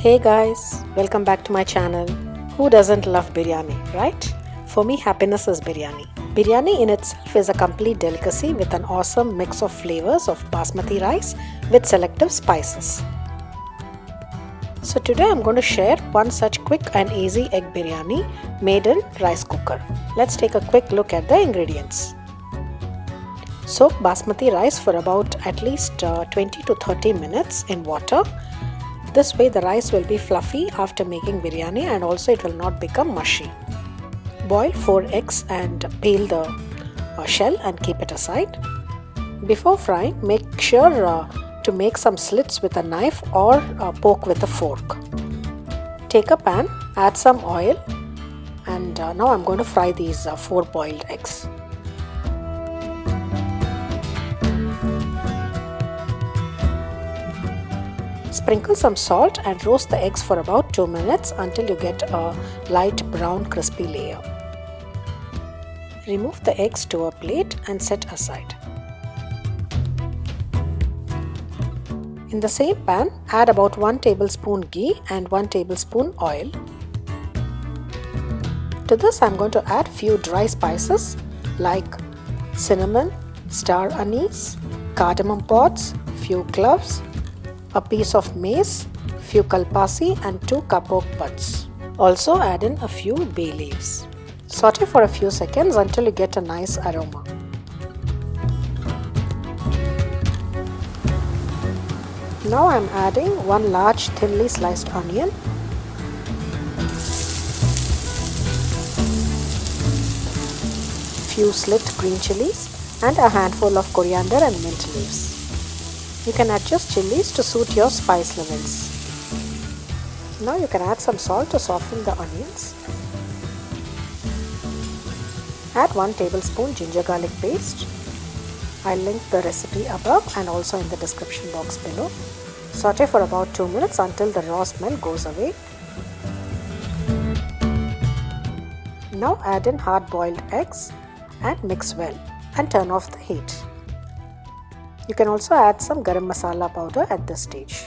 Hey guys, welcome back to my channel. Who doesn't love biryani, right? For me, happiness is biryani. Biryani in itself is a complete delicacy with an awesome mix of flavors of basmati rice with selective spices. So today I'm going to share one such quick and easy egg biryani made in rice cooker. Let's take a quick look at the ingredients. Soak basmati rice for about at least 20 to 30 minutes in water. This way the rice will be fluffy after making biryani and also it will not become mushy. Boil 4 eggs and peel the shell and keep it aside. Before frying, make sure to make some slits with a knife or poke with a fork. Take a pan, add some oil, and now I'm going to fry these 4 boiled eggs. Sprinkle some salt and roast the eggs for about 2 minutes until you get a light brown crispy layer. Remove the eggs to a plate and set aside. In the same pan, add about 1 tablespoon ghee and 1 tablespoon oil. To this, I'm going to add few dry spices like cinnamon, star anise, cardamom pods, few cloves, a piece of mace, few kalpasi and 2 KAPOK buds. Also add in a few bay leaves. Saute for a few seconds until you get a nice aroma. Now I am adding 1 large thinly sliced onion, few slit green chilies and a handful of coriander and mint leaves. You can adjust chilies to suit your spice levels. Now you can add some salt to soften the onions. Add 1 tablespoon ginger garlic paste. I'll link the recipe above and also in the description box below. Saute for about 2 minutes until the raw smell goes away. Now add in hard boiled eggs and mix well and turn off the heat. You can also add some garam masala powder at this stage.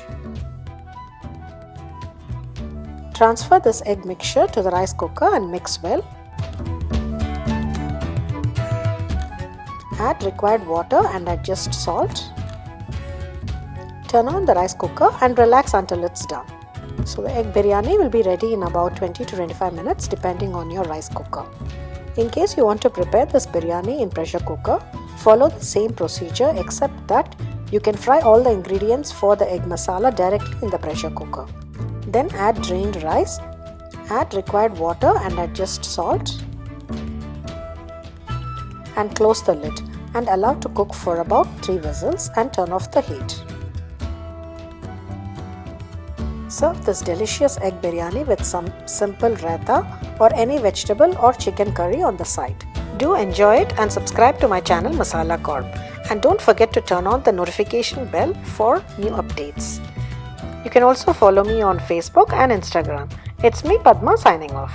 Transfer this egg mixture to the rice cooker and mix well. Add required water and adjust salt. Turn on the rice cooker and relax until it's done. So the egg biryani will be ready in about 20 to 25 minutes depending on your rice cooker. In case you want to prepare this biryani in pressure cooker, follow the same procedure except that you can fry all the ingredients for the egg masala directly in the pressure cooker. Then add drained rice, add required water and adjust salt and close the lid and allow to cook for about 3 whistles and turn off the heat. Serve this delicious egg biryani with some simple raita or any vegetable or chicken curry on the side. Do enjoy it and subscribe to my channel MasalaKorb. And don't forget to turn on the notification bell for new updates. You can also follow me on Facebook and Instagram. It's me Padma signing off.